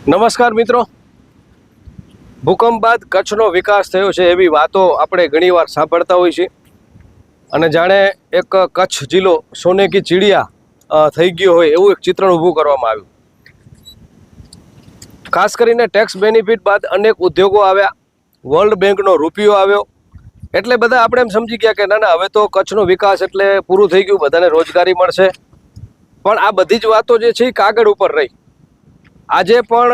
નમસ્કાર મિત્રો, ભૂકંપ બાદ કચ્છનો વિકાસ થયો છે એવી વાતો આપણે ઘણીવાર સાંભળતા હોઈએ છીએ અને જાણે એક કચ્છ જિલ્લો સોને કી ચીડિયા થઈ ગયો હોય એવું એક ચિત્રણ ઊભું કરવામાં આવ્યું. ખાસ કરીને ટેક્સ બેનિફિટ બાદ અનેક ઉદ્યોગો આવ્યા, વર્લ્ડ બેંકનો રૂપિયો આવ્યો, એટલે બધા આપણે એમ સમજી ગયા કે ના હવે તો કચ્છનો વિકાસ એટલે પૂરું થઈ ગયું, બધાને રોજગારી મળશે. પણ આ બધી જ વાતો જે છે એ કાગળ ઉપર રહી. આજે પણ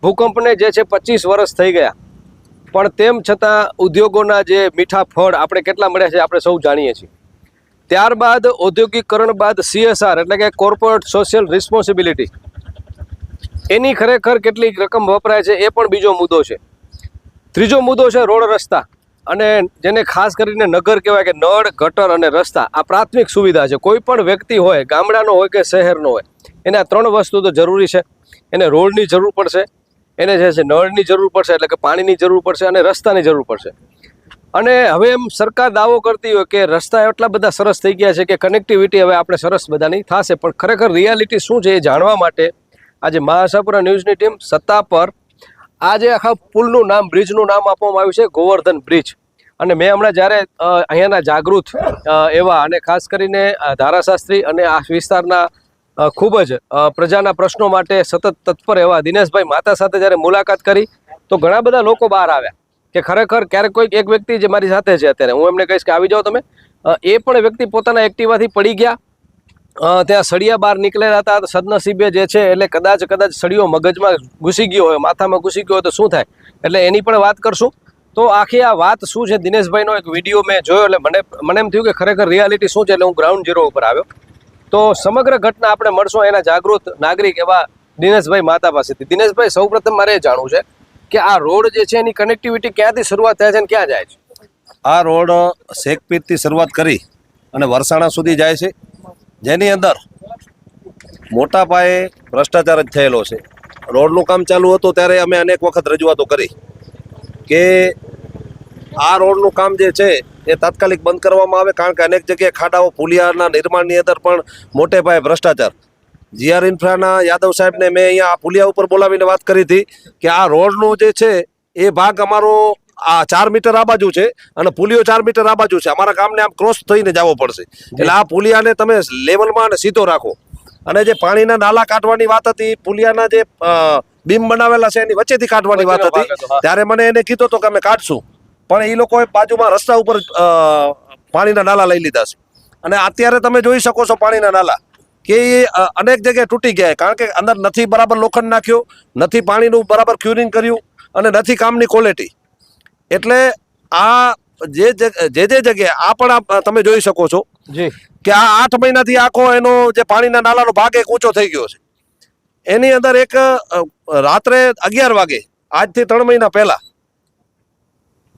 ભૂકંપને જે છે 25 વર્ષ થઈ ગયા, પણ તેમ છતાં ઉદ્યોગોના જે મીઠા ફળ આપણે કેટલા મળ્યા છે આપણે સૌ જાણીએ છીએ. ત્યારબાદ ઔદ્યોગિકરણ બાદ CSR એટલે કે કોર્પોરેટ સોશિયલ રિસ્પોન્સિબિલિટી, એની ખરેખર કેટલીક રકમ વપરાય છે એ પણ બીજો મુદ્દો છે. ત્રીજો મુદ્દો છે રોડ રસ્તા, અને જેને ખાસ કરીને નગર કહેવાય કે નળ ગટર અને રસ્તા આ પ્રાથમિક સુવિધા છે. કોઈ પણ વ્યક્તિ હોય, ગામડાનો હોય કે શહેરનો હોય, એને આ ત્રણ વસ્તુ તો જરૂરી છે. એને રોડની જરૂર પડશે, એને જે છે નળની જરૂર પડશે એટલે કે પાણીની જરૂર પડશે, અને રસ્તાની જરૂર પડશે. અને હવે એમ સરકાર દાવો કરતી હોય કે રસ્તા એટલા બધા સરસ થઈ ગયા છે કે કનેક્ટિવિટી હવે આપણે સરસ બધાની થશે, પણ ખરેખર રિયાલિટી શું છે એ જાણવા માટે આજે મા આશાપુરા ન્યૂઝની ટીમ સત્તા પર આજે આખા પુલનું નામ, બ્રિજનું નામ આપવામાં આવ્યું છે ગોવર્ધન બ્રિજ. અને મેં હમણાં જ્યારે અહીંયાના જાગૃત એવા અને ખાસ કરીને ધારાશાસ્ત્રી અને આ વિસ્તારના ખૂબ જ પ્રજાના પ્રશ્નો માટે સતત તત્પર એવા દિનેશભાઈ માતા સાથે જ્યારે મુલાકાત કરી તો ઘણા બધા લોકો બહાર આવ્યા કે ખરેખર ક્યારેક કોઈક એક વ્યક્તિ જે મારી સાથે છે અત્યારે, હું એમને કહીશ કે આવી જાઓ તમે, એ પણ વ્યક્તિ પોતાના એક્ટિવાથી પડી ગયા, ત્યાં સળિયા બહાર નીકળેલા હતા. સદનસીબે જે છે એટલે કદાચ સળિયો મગજમાં ઘૂસી ગયો હોય, માથામાં ઘૂસી ગયો હોય તો શું થાય, એટલે એની પણ વાત કરશું. તો આખી આ વાત શું છે, દિનેશભાઈનો એક વિડીયો મેં જોયો એટલે મને એમ થયું કે ખરેખર રિયાલિટી શું છે, એટલે હું ગ્રાઉન્ડ ઝીરો ઉપર આવ્યો. તો સમગ્ર ઘટના આપણે મળશું એના જાગૃત નાગરિક એવા દિનેશભાઈ માતા પાસેથી. દિનેશભાઈ, સૌપ્રથમ મારે એ જાણવું છે કે આ રોડ જે છે એની કનેક્ટિવિટી ક્યાંથી શરૂઆત થાય છે અને ક્યાં જાય છે? આ રોડ શેખપીરથી શરૂઆત કરી અને વરસાણા સુધી જાય છે, જેની અંદર મોટા પાયે ભ્રષ્ટાચાર જ થયેલો છે. રોડનું કામ ચાલુ હતું ત્યારે અમે અનેક વખત રજૂઆતો કરી કે આ રોડનું કામ જે છે એ તાત્કાલિક બંધ કરવામાં આવે, કારણ કે અનેક જગ્યાએ ખાડાઓ, પુલિયાના નિર્માણની અંદર પણ મોટે પાયે ભ્રષ્ટાચાર. GR ઇન્ફ્રાના યાદવ સાહેબને મેં અહીંયા આ પુલિયા ઉપર બોલાવીને વાત કરી હતી કે આ રોડનો જે છે એ ભાગ અમારો આ 4 મીટર આ બાજુ છે અને પુલિયો 4 મીટર આ બાજુ છે. અમારા ગામને આમ ક્રોસ થઈને જવો પડશે, એટલે આ પુલિયાને તમે લેવલમાં અને સીધો રાખો. અને જે પાણીના નાલા કાઢવાની વાત હતી, પુલિયાના જે બીમ બનાવેલા છે એની વચ્ચેથી કાઢવાની વાત હતી, ત્યારે મને એને કીધું તો કે અમે કાઢશું, પણ એ લોકોએ બાજુમાં રસ્તા ઉપર પાણીના નાલા લઈ લીધા છે. અને અત્યારે તમે જોઈ શકો છો પાણીના નાલા કે એ અનેક જગ્યાએ તૂટી ગયા, કારણ કે અંદર નથી બરાબર લોખંડ નાખ્યો, નથી પાણીનું બરાબર ક્યુરિંગ કર્યું અને નથી કામની ક્વોલિટી. એટલે આ જે જગ્યાએ આ પણ તમે જોઈ શકો છો કે આ 8 મહિનાથી આખો એનો જે પાણીના નાલાનો ભાગ એક ઊંચો થઈ ગયો છે. એની અંદર એક રાત્રે 11 વાગે આજથી 3 મહિના પહેલા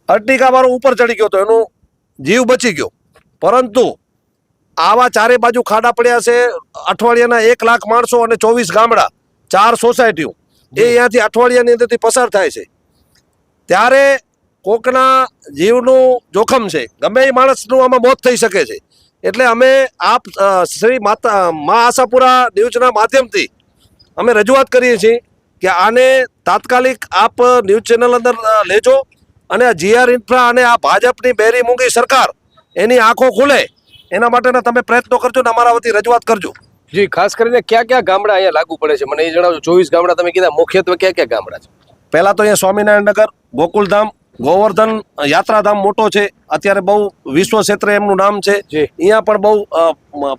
અર્ટિકા વાળો ઉપર ચડી ગયો તો એનો જીવ બચી ગયો, પરંતુ આવા ચારે બાજુ ખાડા પડ્યા છે. અઠવાડિયાના 1 લાખ માણસો અને 24 ગામડા, 4 સોસાયટીઓ એ અહીંયાથી અઠવાડિયાની અંદરથી પસાર થાય છે. ત્યારે કોકના જીવનું જોખમ છે, ગમે એ માણસનું આમાં મોત થઈ શકે છે. એટલે અમે આપ શ્રી મા આશાપુરા ન્યૂઝના માધ્યમથી અમે રજૂઆત કરીએ છીએ કે આને તાત્કાલિક આપ ન્યૂઝ ચેનલ અંદર લેજો અને GR ઇન્ફ્રા અને આ ભાજપની બેરી મૂંગી સરકાર એની આંખો ખુલે એના માટેના તમે પ્રયત્નો કરજો ને અમારા વતી રજૂઆત કરજો. જી, ખાસ કરીને ક્યાં ક્યાં ગામડા અહીંયા લાગુ પડે છે મને એ જણાવજો. 24 ગામડા તમે કીધા, મુખ્યત્વે ક્યાં ક્યાં ગામડા છે? પહેલા તો અહીંયા સ્વામિનારાયણ નગર, ગોકુલધામ, ગોવર્ધન યાત્રાધામ મોટો છે, અત્યારે બહુ વિશ્વ ક્ષેત્રે એમનું નામ છે. અહીંયા પણ બહુ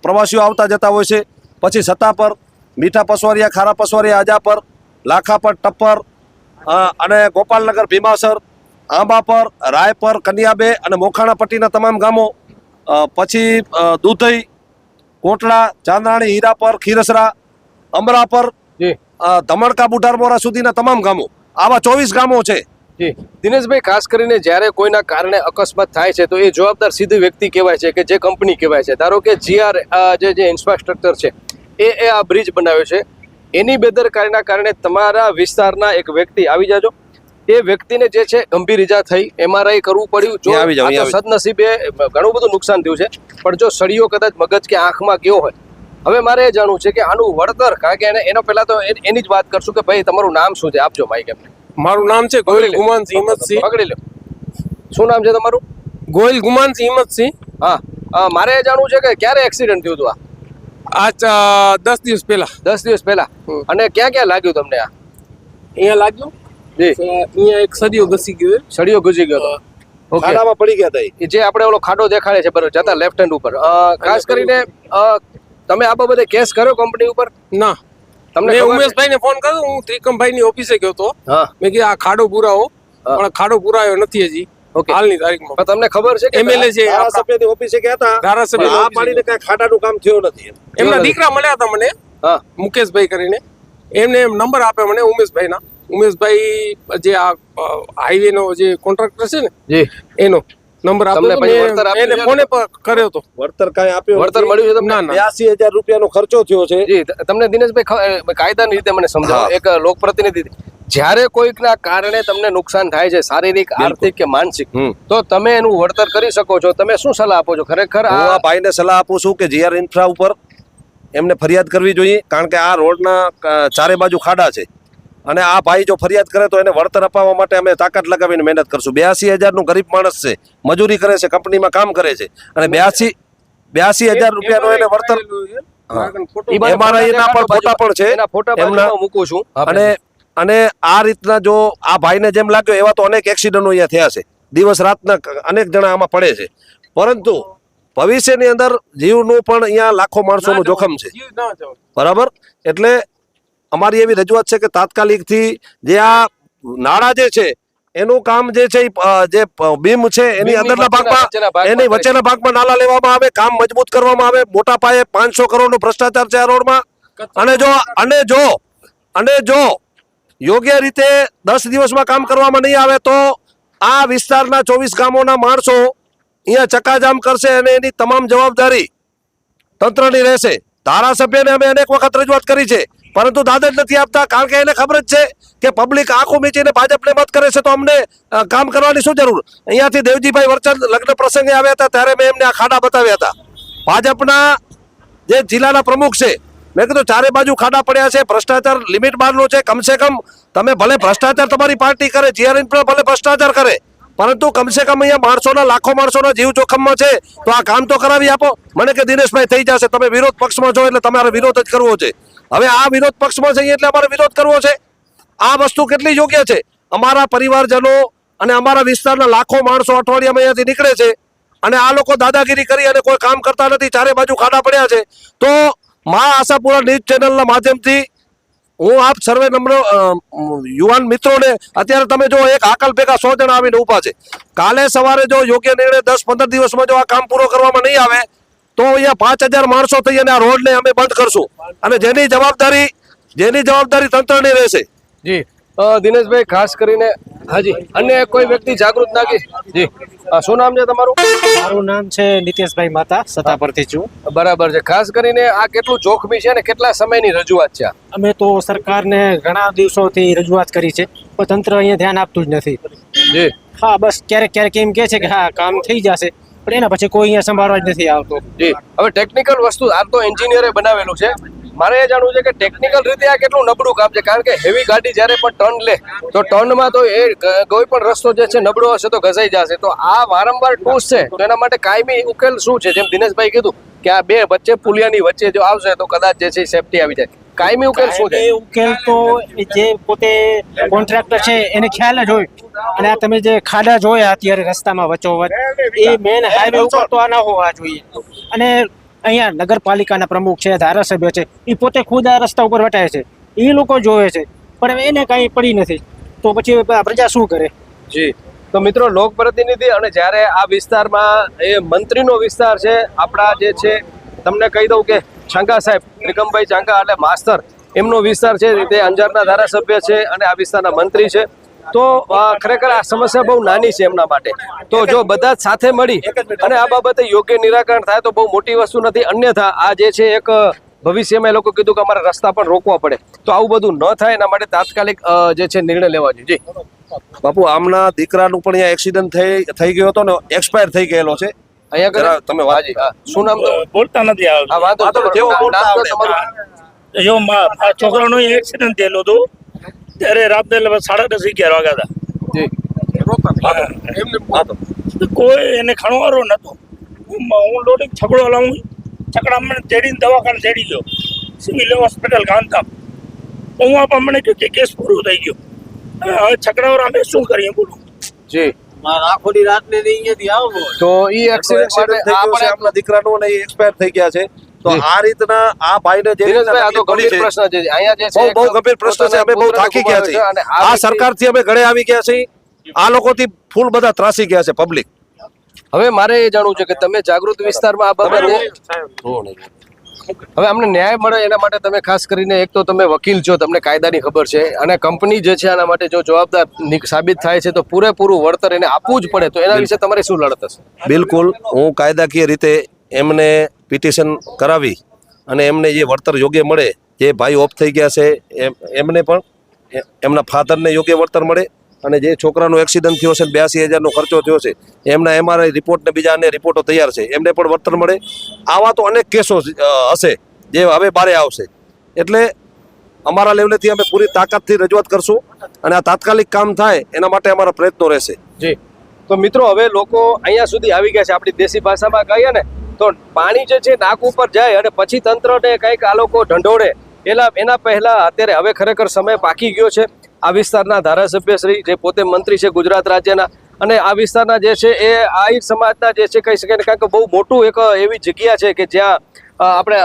પ્રવાસીઓ આવતા જતા હોય છે. પછી સત્તાપર, મીઠા પસવારિયા, ખારા પસવારિયા, આજાપર, લાખાપર, ટપ્પર અને ગોપાલનગર, ભીમાસર, આંબાપર, રાયપર, કન્યાબે અને મોખાણા પટ્ટીના તમામ ગામો, પછી દૂધઈ, કોટડા, ચાંદરાણી, હીરાપર, ખીરસરા, અમરાપર, ધમણકા, બુઢારમોરા સુધીના તમામ ગામો, આવા 24 ગામો છે. દિનેશભાઈ, ખાસ કરીને જ્યારે કોઈના કારણે અકસ્માત થાય છે તો એ જવાબદાર સીધી વ્યક્તિ કહેવાય છે કે જે કંપની કહેવાય છે. ધારો કે GR જે ઇન્ફ્રાસ્ટ્રક્ચર છે એ આ બ્રિજ બનાવ્યો છે, એની બેદરકારીના કારણે તમારા વિસ્તારના એક વ્યક્તિ આવી જાજો, એ વ્યક્તિને જે છે ગંભીર ઈજા થઈ, MRI કરવું પડ્યું. જો સદનસીબે ઘણું બધું નુકસાન થયું છે, પણ જો સળિયો કદાચ મગજ કે આંખમાં ગયો હોય હવે મારે એ જાણવું છે કે આનું વળતર, કારણ કે એનો પહેલા તો એની જ વાત કરશું કે ભાઈ તમારું નામ શું છે, આપજો માઈક એમને. મારું નામ છે ગોયલ ગુમાનસિંહ હિંમતસિંહ. પકડી લો. શું નામ છે તમારું? ગોયલ ગુમાનસિંહ હિંમતસિંહ. હા, મારે એ જાણવું છે કે ક્યારે એક્સિડન્ટ થયું હતું આ 10 દિવસ પહેલા. 10 દિવસ પહેલા. અને ક્યાં ક્યાં લાગ્યું તમને આ? અહીંયા લાગ્યું જી. અહીંયા એક સળિયો ઘસી ગયો. સળિયો ગુજી ગયો હતો. ઓકે. ખાડામાં પડી ગયા હતા એ જે આપણે ઓલો ખાડો દેખાડે છે બરોબર જતા લેફ્ટ હેન્ડ ઉપર, ખાસ કરીને તમે આ બાબતે કેસ કર્યો કંપની ઉપર? ના, તમને મેં ખબર છે? ઉમેશભાઈને ફોન કર્યો. હું ત્રિકમભાઈ ની ઓફિસે ગયો હતો. હા. મેં કીધું આ ખાડો પુરાવો, પણ ખાડો પુરાયો નથી હજી ઓકે. હાલની તારીખમાં. પણ તમને ખબર છે કે એમએલએ છે આપણા ધારાસભ્યની ઓફિસે ગયા હતા ધારાસભ્ય આ પાણીને કઈ ખાડાનું કામ થયું નથી. એમના દીકરા મળ્યા હતા મને, હા મુકેશભાઈ કરીને. એમને એમ નંબર આપ્યો મને ઉમેશભાઈના. ઉમેશભાઈ જે આ હાઈવે નો જે કોન્ટ્રાક્ટર છે ને જી, એનો નંબર તમને આપ્યો. પછી વળતર આપ્યું એને છે? ફોને પર કર્યો હતો. વળતર કાંઈ આપ્યું વળતર મળ્યું છે તમને? ના ના 82,000 રૂપિયાનો ખર્ચો થયો છે. જી, તમને દિનેશભાઈ કાયદાની રીતે મને સમજાવો, હા. એક લોકપ્રતિનિધિ, જ્યારે કોઈકના કારણે તમને નુકસાન થાય છે શારીરિક, આર્થિક કે માનસિક, તો તમે એનું વળતર કરી શકો છો. તમે શું સલાહ આપો છો? ખરેખર હું આ આ ભાઈને સલાહ આપું છું કે જીઆર ઇન્ફ્રા ઉપર એમને ફરિયાદ કરવી જોઈએ, કારણ કે આ રોડના ચારે બાજુ ખાડા છે અને આ ભાઈ જો ફરિયાદ કરે તો એને વળતર અપાવવા માટે અમે તાકાત લગાવીને મહેનત કરશું. 82,000 નું ગરીબ માણસ છે, મજૂરી કરે છે, કંપનીમાં કામ કરે છે અને 82,000 રૂપિયાનો એને વળતર MRI ના પણ ફોટા પણ છે એના ફોટા એમના. બાજુમાં મૂકું છું. અને આ રીતના જો આ ભાઈને જેમ લાગ્યો એવા તો અનેક એક્સિડન્ટો અહીંયા થયા છે. દિવસ રાતના અનેક જણા આમાં પડે છે, પરંતુ ભવિષ્યની અંદર જીવનું પણ અહીંયા લાખો માણસોનું જોખમ છે. બરાબર, એટલે અમારી એવી રજૂઆત છે કે તાત્કાલિકથી જે આ નાળા જે છે એનું કામ જે છે જે બીમ છે એની અંદરના ભાગમાં, એની વચ્ચેના ભાગમાં નાલા લેવામાં આવે, કામ મજબૂત કરવામાં આવે. મોટા પાયે 500 કરોડનો ભ્રષ્ટાચાર છે આ રોડમાં. અને જો યોગ્ય રીતે 10 દિવસમાં કામ કરવામાં નહીં આવે તો આ વિસ્તારના 24 ગામોના માણસો અહીંયા ચક્કાજામ કરશે અને એની તમામ જવાબદારી તંત્રની રહેશે. ધારાસભ્યને અમે અનેક વખત રજૂઆત કરી છે, પરંતુ દાદ જ નથી આપતા, કારણ કે એને ખબર જ છે કે પબ્લિક આંખો મીચીને ભાજપને મત કરે છે તો અમને કામ કરવાની શું જરૂર. અહીંયાથી દેવજીભાઈ વરચંદ લગ્ન પ્રસંગે આવ્યા હતા ત્યારે મેં એમને આ ખાડા બતાવ્યા હતા. ભાજપના જે જિલ્લાના પ્રમુખ છે, મેં કીધું ચારે બાજુ ખાડા પડ્યા છે, ભ્રષ્ટાચાર લિમિટ બહારનો છે. કમસે કમ તમે ભલે ભ્રષ્ટાચાર તમારી પાર્ટી કરે, જીઆર ઇન્ફ્રા ભલે ભ્રષ્ટાચાર કરે, પરંતુ કમસે કમ અહીંયા માણસોના, લાખો માણસોના જીવ જોખમમાં છે તો આ કામ તો કરાવી આપો. મને કે દિનેશભાઈ થઈ જશે, તમે વિરોધ પક્ષમાં છો એટલે તમારે વિરોધ જ કરવો છે. હવે આ વિરોધ પક્ષમાં છે એટલે અમારે વિરોધ કરવો છે. આ વસ્તુ કેટલી યોગ્ય છે? અમારા પરિવારજનો અને અમારા વિસ્તારના લાખો માણસો અઠવાડિયામાં અહીંયાથી નીકળે છે અને આ લોકો દાદાગીરી કરી અને કોઈ કામ કરતા નથી. ચારે બાજુ ખાડા પડ્યા છે. તો મા આશાપુરા ન્યૂઝ ચેનલના માધ્યમથી હું આપ સર્વે નમ્ર યુવાન મિત્રોને, અત્યારે તમે જો એક હાકલ ભેગા 100 જણા આવીને ઊભા છે. કાલે સવારે જો યોગ્ય નિર્ણય 10-15 દિવસમાં જો આ કામ પૂરો કરવામાં નહીં આવે તો અહીંયા 5,000 માણસો થઈ અને આ રોડને અમે બંધ કરશું અને જેની જવાબદારી તંત્રની રહેશે. જી, દિનેશભાઈ ખાસ કરીને હાજી અન્ય કોઈ વ્યક્તિ જાગૃત નાગી. જી, શું નામ છે તમારું? મારું નામ છે નીતેશભાઈ માતા, સત્તા પરથી છું. બરાબર છે. ખાસ કરીને આ કેટલું જોખમી છે અને કેટલા સમયની રજૂઆત છે? અમે તો સરકારને ઘણા દિવસોથી રજૂઆત કરી છે, પણ તંત્ર અહીંયા ધ્યાન આપતું જ નથી. જી, હા, બસ ક્યારેક એમ કહે છે કે હા કામ થઈ જશે, પણ એના પછી કોઈ અહીંયા સંભાળવા જ નથી આવતો. જી. હવે ટેકનિકલ વસ્તુ આ તો એન્જિનિયરે બનાવેલું છે. મારે એ જાણવું છે કે ટેકનિકલ રીતે આ કેટલું નબળું કામ છે, કારણ કે હેવી ગાડી જ્યારે પણ ટર્ન લે તો ટર્નમાં તો એ કોઈ પણ રસ્તો જે છે નબળો હશે તો ઘસાઈ જશે. તો આ વારંવાર ટૂસ છે, તો એના માટે કાયમી ઉકેલ શું છે? જેમ દિનેશભાઈ કીધું કે આ બે વચ્ચે પુલિયાની વચ્ચે જો આવશે તો કદાચ જે છે સેફટી આવી જાય. કાયમી ઉકેલ શું છે? એ ઉકેલ તો જે પોતે કોન્ટ્રાક્ટર છે એને ખ્યાલ જ હોય. અને આ તમે જે ખાડા જોયા અત્યારે રસ્તામાં વચ્ચોવચ, એ મેન હાઈવે ઉપર તો આ ના હોવા જોઈએ. અને અહીંયા નગરપાલિકાના પ્રમુખ છે, ધારાસભ્ય છે, એ પોતે ખુદ આ રસ્તા ઉપર વટાય છે, એ લોકો જોવે છે, પણ એને કાંઈ પડી નથી. તો પછી પ્રજા શું કરે? જી, તો મિત્રો લોકપ્રતિનિધિ અને જ્યારે આ વિસ્તારમાં એ મંત્રીનો વિસ્તાર છે, આપણા જે છે તમને કહી દઉં કે ચાંગા સાહેબ, ત્રિકમભાઈ ચાંગા એટલે માસ્તર, એમનો વિસ્તાર છે, તે અંજારના ધારાસભ્ય છે અને આ વિસ્તારના મંત્રી છે. તો ખરેખર આ સમસ્યા બહુ નાની છે એમના માટે. તો જો બધા જ સાથે મળી અને આ બાબતે યોગ્ય નિરાકરણ થાય તો બહુ મોટી વસ્તુ નથી. અન્યથા આ જે છે એક ભવિષ્યમાં એ લોકો કીધું કે અમારે રસ્તા પણ રોકવા પડે. તો આવું બધું ન થાય એના માટે તાત્કાલિક જે છે નિર્ણય લેવા જોઈએ. જી બાપુ, આમના દીકરાનું પણ અહીંયા એક્સિડન્ટ થઈ ગયો હતો ને, એક્સપાયર થઈ ગયેલો છે. અહીંયા કરે જરા તમે વાત હાજી હા શું નામ તો બોલતા નથી આવડતું. હા વાંધો વાંધો નહીં, જેવું બોલતા આવડે. જો આ છોકરાનું એક્સિડન્ટ થયેલું હતું ત્યારે રાત્રે 10:30 11 વાગ્યા હતા. એમને તો કોઈ એને ખણવારો નતો. હું લોડિંગ છકડો લાવું, છકડામાં તેડીને દવાખાને તેડી ગયો, સિવિલ હોસ્પિટલ ગાંધીધામ. હું આપા મને કહ્યું કે કેસ પૂરું થઈ ગયો. હવે છકડાવાળા અમે શું કરીએ બોલો? જી આખોની રાત ને અહીંયાથી આવો તો ઈ એક્સિડન્ટ માટે એક્સિડન્ટ થઈ ગયો છે, આપણા દીકરાનું અને એ એક્સપાયર થઈ ગયા છે. તો જી. આ રીતના આ ભાઈને જે ધીરજભાઈ આ તો તકલીફ ગંભીર પડી પ્રશ્ન છે અહીંયા જે છે, છે બહુ ગંભીર પ્રશ્ન છે. અમે બહુ થાકી ગયા છીએ. અને આ સરકારથી અમે ગળે આવી ગયા છીએ. આ લોકોથી ફૂલ બધા ત્રાસી ગયા છે પબ્લિક. હવે મારે એ જાણવું છે કે તમે જાગૃત વિસ્તારમાં આ બાબતે હવે અમને ન્યાય મળે એના માટે તમે ખાસ કરીને એક તો તમે વકીલ છો, તમને કાયદાની ખબર છે, અને કંપની જે છે આના માટે જો જવાબદાર સાબિત થાય છે તો પૂરેપૂરું વળતર એને આપવું જ પડે. તો એના વિશે તમારે શું લડત હશે? બિલકુલ હું કાયદાકીય રીતે એમને પિટિશન કરાવી અને એમને જે વળતર યોગ્ય મળે, જે ભાઈ ઓફ થઈ ગયા છે એમને પણ એમના ફાધરને યોગ્ય વળતર મળે, અને જે છોકરાનો એક્સિડન્ટ થયો છે 82,000નો ખર્ચો થયો છે એમના MRI રિપોર્ટ ને બીજા અન્ય રિપોર્ટો તૈયાર છે, એમને પણ વળતર મળે. આવા તો અનેક કેસો હશે જે હવે બારે આવશે. એટલે અમારા લેવલેથી અમે પૂરી તાકાતથી રજૂઆત કરશું અને આ તાત્કાલિક કામ થાય એના માટે અમારા પ્રયત્નો રહેશે. જી તો મિત્રો હવે લોકો અહીંયા સુધી આવી ગયા છે. આપણી દેશી ભાષામાં કહીએ ને તો પાણી જે છે નાક ઉપર જાય અને પછી તંત્રને કંઈક આ લોકો ઢંઢોળે એના પહેલા અત્યારે હવે ખરેખર સમય પાકી ગયો છે. આ વિસ્તારના ધારાસભ્ય શ્રી જે પોતે મંત્રી છે ગુજરાત રાજ્યના, અને આ વિસ્તારના જે છે એ આહિર સમાજના જે છે કહી શકાય ને, કારણ કે બહુ મોટું એક એવી જગ્યા છે કે જ્યાં આપણે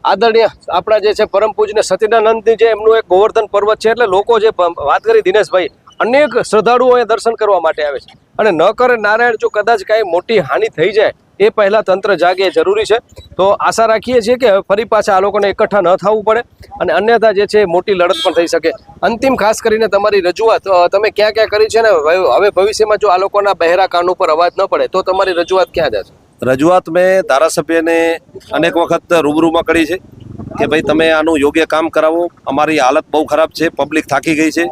આદરણીય આપણા જે છે પરમ પૂજ્ય સતીનાનંદની જે એમનું એક ગોવર્ધન પર્વત છે, એટલે લોકો જે વાત કરી દિનેશભાઈ, અનેક શ્રદ્ધાળુઓ અહીંયા દર્શન કરવા માટે આવે છે. અને ન કરે નારાયણ જો કદાચ કાંઈ મોટી હાનિ થઈ જાય એ પહેલા તંત્ર જાગે જરૂરી છે. તો આશા રાખીએ છીએ કે ફરી પાછા આ લોકોને એકઠા ન થવું પડે, અને અન્યથા જે છે મોટી લડત પણ થઈ શકે. અંતિમ ખાસ કરીને તમારી રજૂઆત તમે ક્યાં ક્યાં કરી છે ને હવે ભવિષ્યમાં જો આ લોકોના બહેરા કાન ઉપર અવાજ ન પડે તો તમારી રજૂઆત ક્યાં જશે? રજૂઆત મેં ધારાસભ્યને અનેક વખત રૂબરૂમાં કરી છે કે ભાઈ તમે આનું યોગ્ય કામ કરાવો, અમારી હાલત બહુ ખરાબ છે, પબ્લિક થાકી ગઈ છે.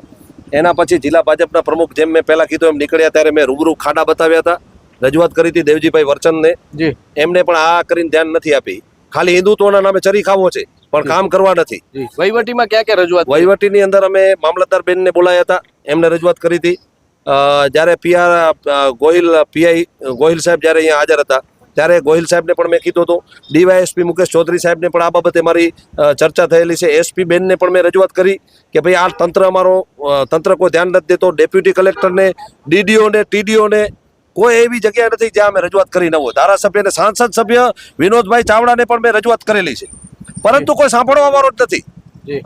એના પછી જિલ્લા ભાજપના પ્રમુખ જેમ મેં પહેલાં કીધું એમ નીકળ્યા ત્યારે મેં રૂબરૂ ખાડા બતાવ્યા હતા, રજૂઆત કરી હતી દેવજીભાઈ વરચંદને. જી એમને પણ આ કરીને ધ્યાન નથી આપી. ખાલી હિન્દુત્વના નામે ચરી ખાવો છે પણ કામ કરવા નથી. વહીવટીમાં ક્યાં ક્યાં રજૂઆત? વહીવટીની અંદર અમે મામલતદાર બેનને બોલાયા હતા, એમને રજૂઆત કરી હતી. જ્યારે પીઆઈ ગોહિલ સાહેબ જ્યારે અહીંયા હાજર હતા ત્યારે ગોહિલ સાહેબને પણ મેં કીધું હતું. ડીવાયએસપી મુકેશ ચૌધરી સાહેબને પણ આ બાબતે મારી ચર્ચા થયેલી છે. એસપી બેનને પણ મેં રજૂઆત કરી કે ભાઈ આ તંત્ર કોઈ ધ્યાન નથી દેતો. ડેપ્યુટી કલેક્ટરને, ડીડીઓને, ટીડીઓને કોઈ એવી જગ્યા નથી જ્યાં અમે રજૂઆત કરી ન હોય. ધારાસભ્ય અને સાંસદ સભ્ય વિનોદભાઈ ચાવડાને પણ મેં રજૂઆત કરેલી છે, પરંતુ કોઈ સાંભળવા વાળો જ નથી.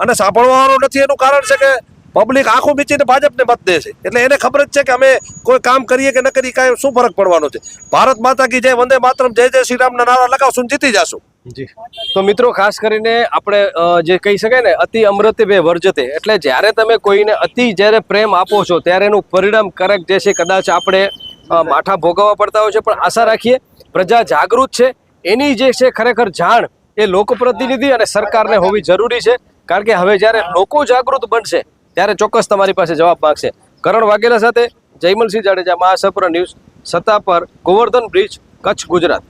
અને સાંભળવા વાળો નથી એનું કારણ છે કે પબ્લિક આંખો મીચીને ભાજપને મત દે છે. એટલે એને ખબર જ છે કે અમે કોઈ કામ કરીએ કે ન કરીએ કાંઈ શું ફરક પડવાનો છે. ભારત માતા કી જય, વંદે માતરમ, જય જય શ્રી રામના નારા લગાવશું ને જીતી જશું. જી તો મિત્રો ખાસ કરીને આપણે જે કહી શકાય ને અતિ અમૃતે બે વર્જતે, એટલે જ્યારે તમે કોઈને અતિ જ્યારે પ્રેમ આપો છો ત્યારે એનું પરિણામ કરક જે છે કદાચ આપણે માઠા ભોગવવા પડતા હોય છે. પણ આશા રાખીએ પ્રજા જાગૃત છે, એની જે છે ખરેખર જાણ એ લોકપ્રતિનિધિ અને સરકારને હોવી જરૂરી છે. કારણ કે હવે જ્યારે લોકો જાગૃત બનશે ત્યારે ચોક્કસ તમારી પાસે જવાબ માંગશે. કરણ વાઘેલા સાથે જયમલસિંહ જાડેજા, મહાસપુરા ન્યૂઝ, સત્તા પર, ગોવર્ધન બ્રિજ, કચ્છ, ગુજરાત.